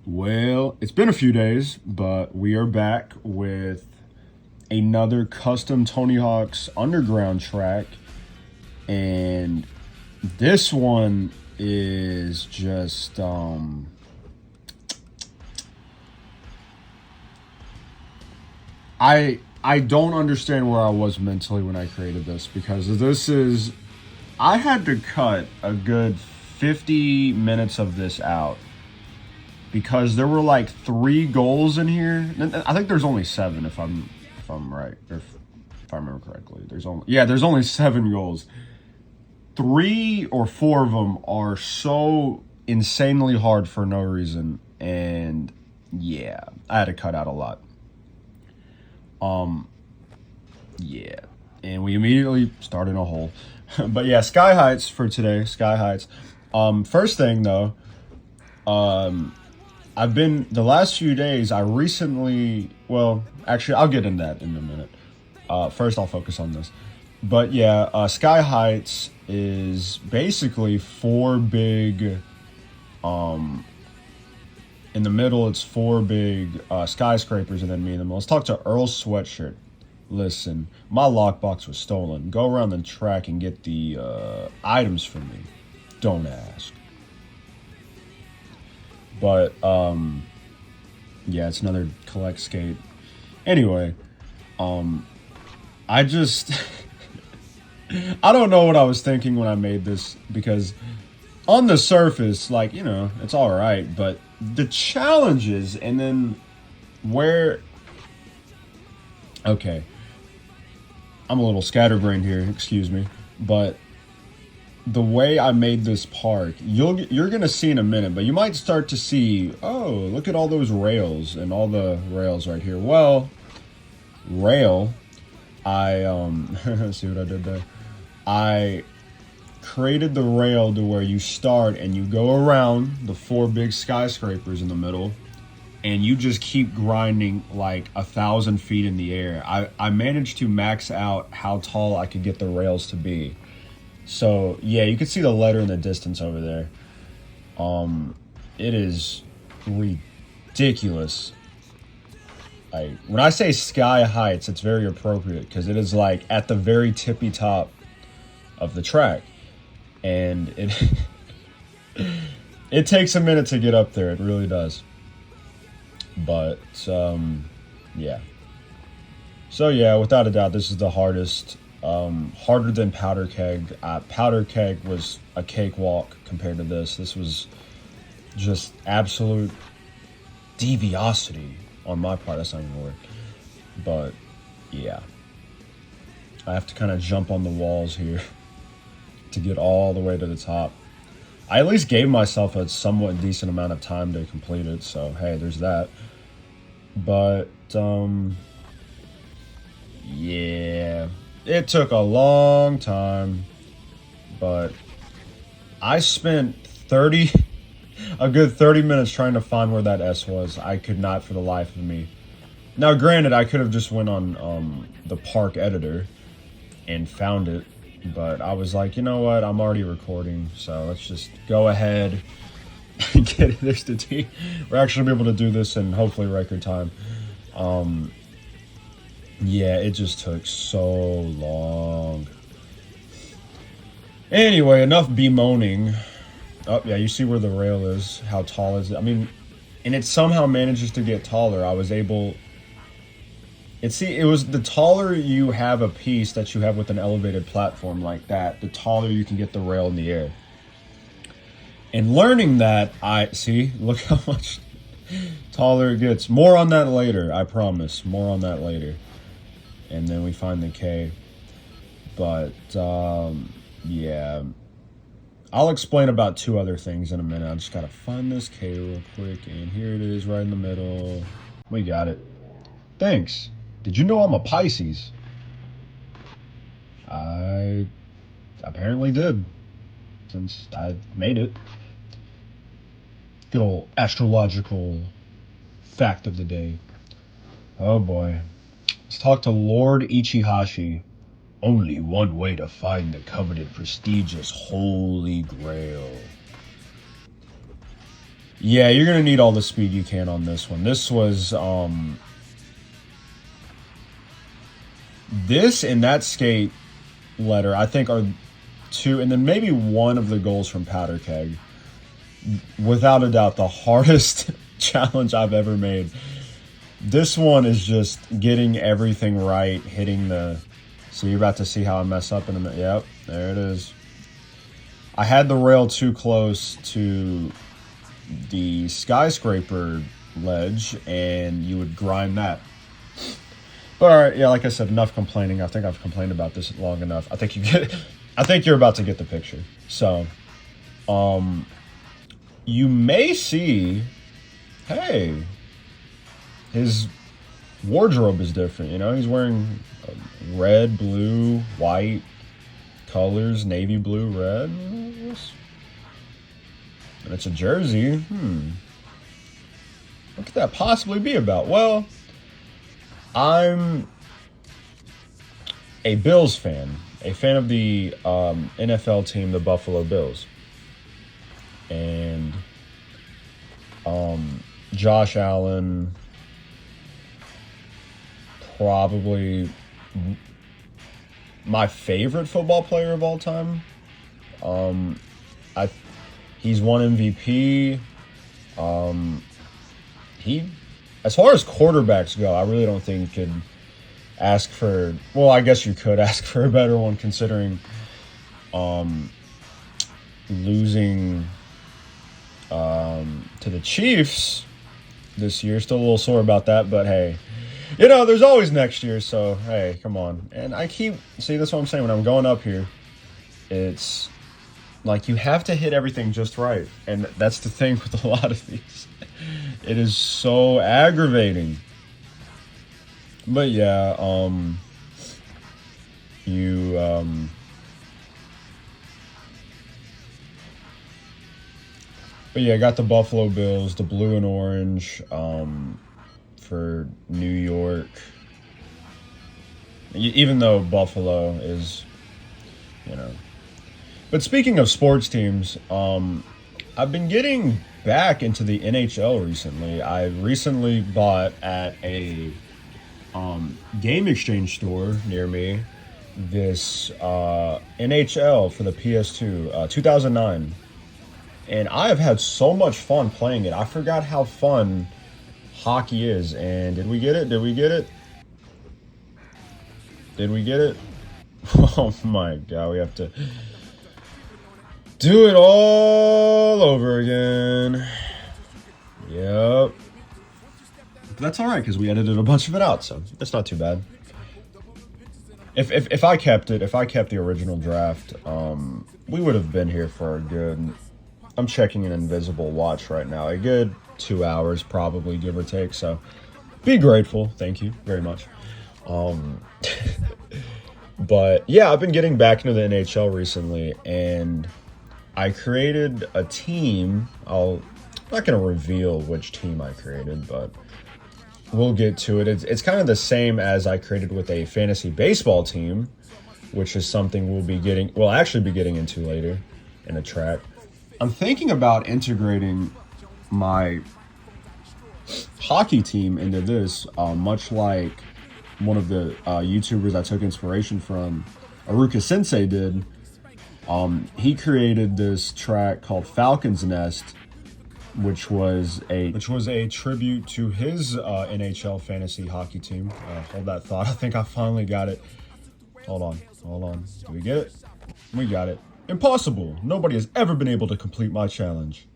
Well, it's been a few days, but we are back with another custom Tony Hawk's Underground track. And this one is just I don't understand where I was mentally when I created this because I had to cut a good 50 minutes of this out because there were like 3 goals in here. I think there's only 7 if I'm right, or if I remember correctly. There's only 7 goals. 3 or 4 of them are so insanely hard for no reason, and yeah, I had to cut out a lot. Um, yeah, and we immediately started a hole. But yeah, Sky Heights for today. Sky Heights. First thing though, um, I've been the last few days. I recently, well, actually, I'll get into that in a minute. First, I'll focus on this. But yeah, Sky Heights is basically 4 big. Um, in the middle, it's 4 big skyscrapers, and then me in the middle. Let's talk to Earl Sweatshirt. Listen, my lockbox was stolen. Go around the track and get the items for me. Don't ask. But yeah, it's another collect skate. Anyway, I just I don't know what I was thinking when I made this because on the surface, like, it's all right, but the challenges and then where okay, I'm a little scatterbrained here, excuse me, but the way I made this park, you're gonna see in a minute, but you might start to see, oh, look at all those rails and all the rails right here. Well, rail, I see what I did there. I created the rail to where you start and you go around the 4 big skyscrapers in the middle, and you just keep grinding like 1,000 feet in the air. I managed to max out how tall I could get the rails to be. So yeah, you can see the letter in the distance over there. It is ridiculous. Like when I say Sky Heights, it's very appropriate because it is like at the very tippy top of the track, and it it takes a minute to get up there. It really does. But yeah. So yeah, without a doubt, this is the hardest. Harder than Powder Keg. Powder Keg was a cakewalk compared to this. This was just absolute deviosity on my part. That's not even a word. But yeah, I have to kind of jump on the walls here to get all the way to the top. I at least gave myself a somewhat decent amount of time to complete it, so hey, there's that. But yeah, it took a long time, but I spent 30 a good 30 minutes trying to find where that S was. I could not for the life of me. Now granted, I could have just went on the park editor and found it, but I was like, you know what, I'm already recording, so let's just go ahead and get this to T. We're actually gonna be able to do this in hopefully record time. Yeah, it just took so long. Anyway, enough bemoaning. Oh, yeah, you see where the rail is. How tall is it? I mean, and it somehow manages to get taller. I was able... it was the taller you have a piece that you have with an elevated platform like that, the taller you can get the rail in the air. And learning that, look how much taller it gets. More on that later, I promise. More on that later. And then we find the K. But, yeah. I'll explain about 2 other things in a minute. I just gotta find this K real quick. And here it is right in the middle. We got it. Thanks. Did you know I'm a Pisces? I apparently did. Since I made it. Good old astrological fact of the day. Oh boy. Let's talk to Lord Ichihashi. Only one way to find the coveted prestigious Holy Grail. Yeah, you're gonna need all the speed you can on this one. This was this and that skate letter, I think, are two, and then maybe one of the goals from Powder Keg. Without a doubt, the hardest challenge I've ever made. This one is just getting everything right, hitting the. So you're about to see how I mess up in a minute. Yep, there it is. I had the rail too close to the skyscraper ledge, and you would grind that. But all right, yeah, like I said, enough complaining. I think I've complained about this long enough. I think you get. I think you're about to get the picture. So, you may see, hey, his wardrobe is different. You know, he's wearing red, blue, white colors, navy blue, red. And it's a jersey. What could that possibly be about? Well, I'm a Bills fan, a fan of the NFL team, the Buffalo Bills. And Josh Allen, probably my favorite football player of all time. He's won MVP. He, as far as quarterbacks go, I really don't think you could ask for. Well, I guess you could ask for a better one, considering losing to the Chiefs this year. Still a little sore about that, but hey, you know, there's always next year. So hey, come on. And see, that's what I'm saying. When I'm going up here, it's like you have to hit everything just right, and that's the thing with a lot of these. It is so aggravating. But yeah, but yeah, I got the Buffalo Bills, the blue and orange, for New York. Even though Buffalo is, you know. But speaking of sports teams, I've been getting back into the NHL recently. I recently bought at a game exchange store near me this NHL for the PS2, 2009. And I have had so much fun playing it. I forgot how fun hockey is. And did we get it? Did we get it? Did we get it? Oh my god, we have to do it all over again. Yep. But that's all right, because we edited a bunch of it out, so that's not too bad. If I kept the original draft, we would have been here for a good. I'm checking an invisible watch right now. A good 2 hours, probably, give or take. So, be grateful. Thank you very much. But yeah, I've been getting back into the NHL recently, and I created a team. I'm not going to reveal which team I created, but we'll get to it. It's kind of the same as I created with a fantasy baseball team, which is something we'll actually be getting into later in a track. I'm thinking about integrating my hockey team into this, much like one of the YouTubers I took inspiration from, Aruka Sensei, did. He created this track called Falcon's Nest, which was a tribute to his NHL fantasy hockey team. Hold that thought. I think I finally got it. Hold on. Do we get it? We got it. Impossible. Nobody has ever been able to complete my challenge.